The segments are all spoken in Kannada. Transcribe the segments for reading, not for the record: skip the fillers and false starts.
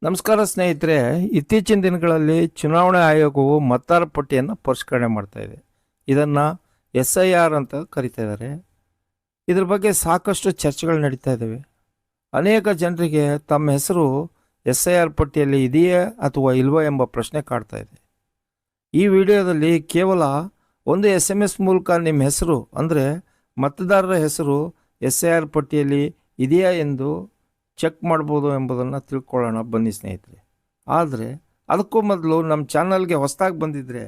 ನಮಸ್ಕಾರ ಸ್ನೇಹಿತರೆ, ಇತ್ತೀಚಿನ ದಿನಗಳಲ್ಲಿ ಚುನಾವಣಾ ಆಯೋಗವು ಮತದಾರ ಪಟ್ಟಿಯನ್ನು ಪರಿಷ್ಕರಣೆ ಮಾಡ್ತಾ ಇದೆ. ಇದನ್ನು SIR ಅಂತ ಕರಿತಾ ಇದ್ದಾರೆ. ಇದ್ರ ಬಗ್ಗೆ ಸಾಕಷ್ಟು ಚರ್ಚೆಗಳು ನಡೀತಾ ಇದ್ದಾವೆ. ಅನೇಕ ಜನರಿಗೆ ತಮ್ಮ ಹೆಸರು SIR ಪಟ್ಟಿಯಲ್ಲಿ ಇದೆಯೇ ಅಥವಾ ಇಲ್ವೋ ಎಂಬ ಪ್ರಶ್ನೆ ಕಾಡ್ತಾ ಇದೆ. ಈ ವಿಡಿಯೋದಲ್ಲಿ ಕೇವಲ ಒಂದು SMS ಮೂಲಕ ನಿಮ್ಮ ಹೆಸರು ಅಂದರೆ ಮತದಾರರ ಹೆಸರು SIR ಪಟ್ಟಿಯಲ್ಲಿ ಇದೆಯಾ ಎಂದು ಚೆಕ್ ಮಾಡ್ಬೋದು ಎಂಬುದನ್ನು ತಿಳ್ಕೊಳ್ಳೋಣ ಬನ್ನಿ ಸ್ನೇಹಿತರೆ. ಆದರೆ ಅದಕ್ಕೂ ಮೊದಲು ನಮ್ಮ ಚಾನಲ್ಗೆ ಹೊಸದಾಗಿ ಬಂದಿದ್ದರೆ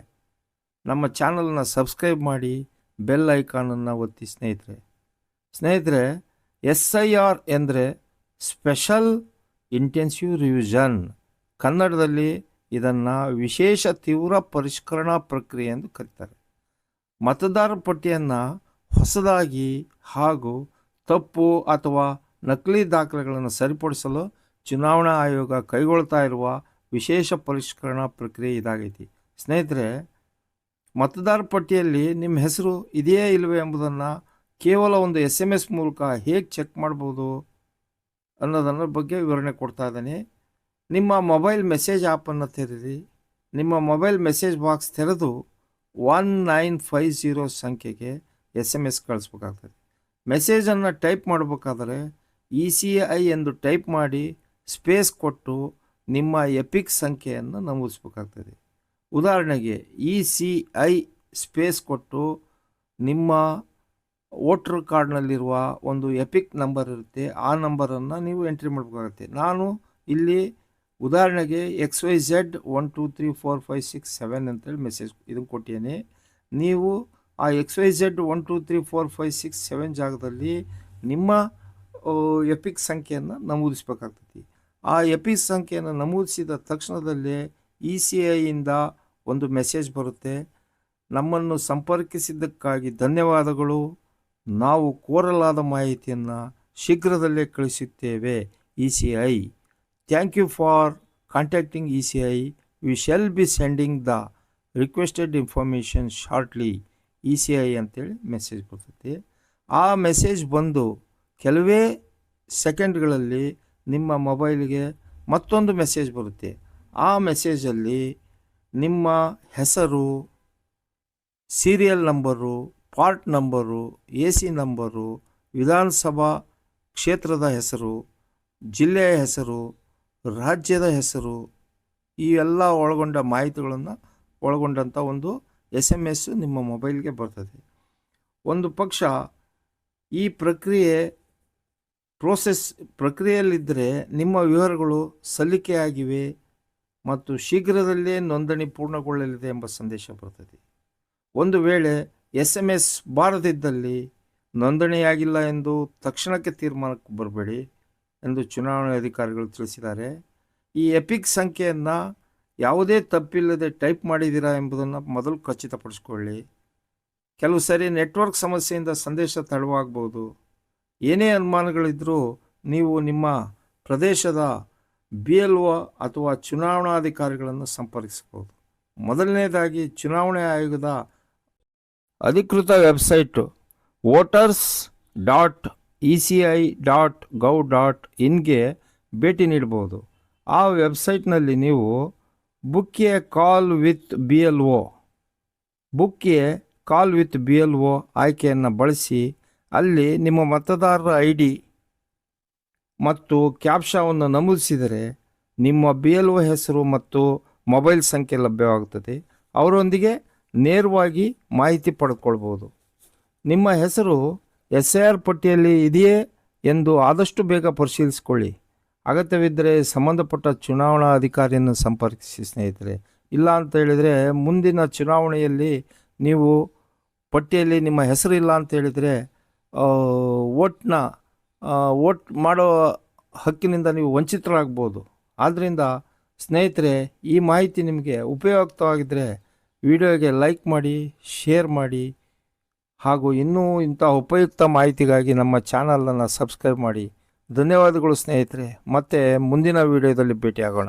ನಮ್ಮ ಚಾನಲ್ನ ಸಬ್ಸ್ಕ್ರೈಬ್ ಮಾಡಿ, ಬೆಲ್ ಐಕಾನನ್ನು ಒತ್ತಿ ಸ್ನೇಹಿತರೆ. SIR ಎಂದರೆ ಸ್ಪೆಷಲ್ ಇಂಟೆನ್ಸಿವ್ ರಿವಿಷನ್. ಕನ್ನಡದಲ್ಲಿ ಇದನ್ನು ವಿಶೇಷ ತೀವ್ರ ಪರಿಷ್ಕರಣಾ ಪ್ರಕ್ರಿಯೆ ಎಂದು ಕರೀತಾರೆ. ಮತದಾರರ ಪಟ್ಟಿಯನ್ನು ಹೊಸದಾಗಿ ಹಾಗೂ ತಪ್ಪು ಅಥವಾ ನಕಲಿ ದಾಖಲೆಗಳನ್ನು ಸರಿಪಡಿಸಲು ಚುನಾವಣಾ ಆಯೋಗ ಕೈಗೊಳ್ತಾ ಇರುವ ವಿಶೇಷ ಪರಿಷ್ಕರಣಾ ಪ್ರಕ್ರಿಯೆ ಇದಾಗೈತಿ. ಸ್ನೇಹಿತರೆ, ಮತದಾರ ಪಟ್ಟಿಯಲ್ಲಿ ನಿಮ್ಮ ಹೆಸರು ಇದೆಯೇ ಇಲ್ಲವೇ ಎಂಬುದನ್ನು ಕೇವಲ ಒಂದು SMS ಮೂಲಕ ಹೇಗೆ ಚೆಕ್ ಮಾಡ್ಬೋದು ಅನ್ನೋದನ್ನ ಬಗ್ಗೆ ವಿವರಣೆ ಕೊಡ್ತಾ ಇದ್ದೀನಿ. ನಿಮ್ಮ ಮೊಬೈಲ್ ಮೆಸೇಜ್ ಆ್ಯಪನ್ನು ತೆರೆದಿ. ನಿಮ್ಮ ಮೊಬೈಲ್ ಮೆಸೇಜ್ ಬಾಕ್ಸ್ ತೆರೆದು 1950 ಸಂಖ್ಯೆಗೆ SMS ಕಳಿಸ್ಬೇಕಾಗ್ತದೆ. ಮೆಸೇಜನ್ನು ಟೈಪ್ ಮಾಡಬೇಕಾದ್ರೆ ECI ಎಂದು ಟೈಪ್ ಮಾಡಿ ಸ್ಪೇಸ್ ಕೊಟ್ಟು ನಿಮ್ಮ ಎಪಿಕ್ ಸಂಖ್ಯೆಯನ್ನು ನಮೂದಿಸಬೇಕಾಗ್ತದೆ. ಉದಾಹರಣೆಗೆ ECI ಸ್ಪೇಸ್ ಕೊಟ್ಟು ನಿಮ್ಮ ವೋಟರ್ ಕಾರ್ಡ್ನಲ್ಲಿರುವ ಒಂದು ಎಪಿಕ್ ನಂಬರ್ ಇರುತ್ತೆ, ಆ ನಂಬರನ್ನು ನೀವು ಎಂಟ್ರಿ ಮಾಡಬೇಕಾಗುತ್ತೆ. ನಾನು ಇಲ್ಲಿ ಉದಾಹರಣೆಗೆ XYZ 1 2 3 4 5 6 7 ಅಂತೇಳಿ ಮೆಸೇಜ್ ಇದನ್ನು ಕೊಟ್ಟಿದ್ದೀನಿ. ನೀವು ಆ XYZ 1 2 3 4 5 6 7 ಜಾಗದಲ್ಲಿ ನಿಮ್ಮ ಎಪಿಕ್ ಸಂಖ್ಯೆಯನ್ನು ನಮೂದಿಸಬೇಕಾಗ್ತದೆ. ಆ ಎಪಿಕ್ ಸಂಖ್ಯೆಯನ್ನು ನಮೂದಿಸಿದ ತಕ್ಷಣದಲ್ಲೇ ECIಯಿಂದ ಒಂದು ಮೆಸೇಜ್ ಬರುತ್ತೆ. ನಮ್ಮನ್ನು ಸಂಪರ್ಕಿಸಿದ್ದಕ್ಕಾಗಿ ಧನ್ಯವಾದಗಳು. ನಾವು ಕೋರಲಾದ ಮಾಹಿತಿಯನ್ನು ಶೀಘ್ರದಲ್ಲೇ ಕಳಿಸುತ್ತೇವೆ. ECI, thank you for contacting ECI. We shall be sending the requested information shortly. ECI ಅಂತೇಳಿ ಮೆಸೇಜ್ ಬರ್ತೈತಿ. ಆ ಮೆಸೇಜ್ ಬಂದು ಕೆಲವೇ ಸೆಕೆಂಡ್ಗಳಲ್ಲಿ ನಿಮ್ಮ ಮೊಬೈಲಿಗೆ ಮತ್ತೊಂದು ಮೆಸೇಜ್ ಬರುತ್ತೆ. ಆ ಮೆಸೇಜಲ್ಲಿ ನಿಮ್ಮ ಹೆಸರು, serial number, part number, AC number, ವಿಧಾನಸಭಾ ಕ್ಷೇತ್ರದ ಹೆಸರು, ಜಿಲ್ಲೆಯ ಹೆಸರು, ರಾಜ್ಯದ ಹೆಸರು, ಈ ಎಲ್ಲ ಒಳಗೊಂಡ ಮಾಹಿತಿಗಳನ್ನು ಒಳಗೊಂಡಂಥ ಒಂದು SMS ನಿಮ್ಮ ಮೊಬೈಲ್ಗೆ ಬರ್ತದೆ. ಒಂದು ಪಕ್ಷ ಈ ಪ್ರಕ್ರಿಯೆಯಲ್ಲಿದ್ದರೆ ನಿಮ್ಮ ವಿವರಗಳು ಸಲ್ಲಿಕೆಯಾಗಿವೆ ಮತ್ತು ಶೀಘ್ರದಲ್ಲೇ ನೋಂದಣಿ ಪೂರ್ಣಗೊಳ್ಳಲಿದೆ ಎಂಬ ಸಂದೇಶ ಬರ್ತದೆ. ಒಂದು ವೇಳೆ SMS ಬಾರದಿದ್ದಲ್ಲಿ ನೋಂದಣಿಯಾಗಿಲ್ಲ ಎಂದು ತಕ್ಷಣಕ್ಕೆ ತೀರ್ಮಾನಕ್ಕೆ ಬರಬೇಡಿ ಎಂದು ಚುನಾವಣಾ ಅಧಿಕಾರಿಗಳು ತಿಳಿಸಿದ್ದಾರೆ. ಈ ಎಪಿಕ್ ಸಂಖ್ಯೆಯನ್ನು ಯಾವುದೇ ತಪ್ಪಿಲ್ಲದೆ ಟೈಪ್ ಮಾಡಿದ್ದೀರಾ ಎಂಬುದನ್ನು ಮೊದಲು ಖಚಿತಪಡಿಸ್ಕೊಳ್ಳಿ. ಕೆಲವು ಸರಿ ನೆಟ್ವರ್ಕ್ ಸಮಸ್ಯೆಯಿಂದ ಸಂದೇಶ ತಡವಾಗಬಹುದು. ಏನೇ ಅನುಮಾನಗಳಿದ್ದರೂ ನೀವು ನಿಮ್ಮ ಪ್ರದೇಶದ BLO ಅಥವಾ ಚುನಾವಣಾಧಿಕಾರಿಗಳನ್ನು ಸಂಪರ್ಕಿಸಬಹುದು. ಮೊದಲನೇದಾಗಿ ಚುನಾವಣಾ ಆಯೋಗದ ಅಧಿಕೃತ ವೆಬ್ಸೈಟು voters.eci.gov.in ಭೇಟಿ ನೀಡಬಹುದು. ಆ ವೆಬ್ಸೈಟ್ನಲ್ಲಿ ನೀವು book A call with BLO ಆಯ್ಕೆಯನ್ನು ಬಳಸಿ ಅಲ್ಲಿ ನಿಮ್ಮ ಮತದಾರರ ID ಮತ್ತು ಕ್ಯಾಪ್ಷಾವನ್ನು ನಮೂದಿಸಿದರೆ ನಿಮ್ಮ BLO ಹೆಸರು ಮತ್ತು ಮೊಬೈಲ್ ಸಂಖ್ಯೆ ಲಭ್ಯವಾಗುತ್ತದೆ. ಅವರೊಂದಿಗೆ ನೇರವಾಗಿ ಮಾಹಿತಿ ಪಡೆದುಕೊಳ್ಬೋದು. ನಿಮ್ಮ ಹೆಸರು SIR ಪಟ್ಟಿಯಲ್ಲಿ ಇದೆಯೇ ಎಂದು ಆದಷ್ಟು ಬೇಗ ಪರಿಶೀಲಿಸಿಕೊಳ್ಳಿ. ಅಗತ್ಯವಿದ್ದರೆ ಸಂಬಂಧಪಟ್ಟ ಚುನಾವಣಾ ಅಧಿಕಾರಿಯನ್ನು ಸಂಪರ್ಕಿಸಿ ಸ್ನೇಹಿತರೆ. ಇಲ್ಲ ಅಂತ ಹೇಳಿದರೆ ಮುಂದಿನ ಚುನಾವಣೆಯಲ್ಲಿ ನೀವು ಪಟ್ಟಿಯಲ್ಲಿ ನಿಮ್ಮ ಹೆಸರು ಇಲ್ಲ ಅಂತ ಹೇಳಿದರೆ ವೋಟ್ ಮಾಡೋ ಹಕ್ಕಿನಿಂದ ನೀವು ವಂಚಿತರಾಗ್ಬೋದು. ಆದ್ದರಿಂದ ಸ್ನೇಹಿತರೆ, ಈ ಮಾಹಿತಿ ನಿಮಗೆ ಉಪಯುಕ್ತವಾಗಿದ್ದರೆ ವಿಡಿಯೋಗೆ ಲೈಕ್ ಮಾಡಿ, ಶೇರ್ ಮಾಡಿ ಹಾಗೂ ಇನ್ನೂ ಇಂಥ ಉಪಯುಕ್ತ ಮಾಹಿತಿಗಾಗಿ ನಮ್ಮ ಚಾನಲನ್ನು ಸಬ್ಸ್ಕ್ರೈಬ್ ಮಾಡಿ. ಧನ್ಯವಾದಗಳು ಸ್ನೇಹಿತರೆ. ಮತ್ತೆ ಮುಂದಿನ ವಿಡಿಯೋದಲ್ಲಿ ಭೇಟಿಯಾಗೋಣ.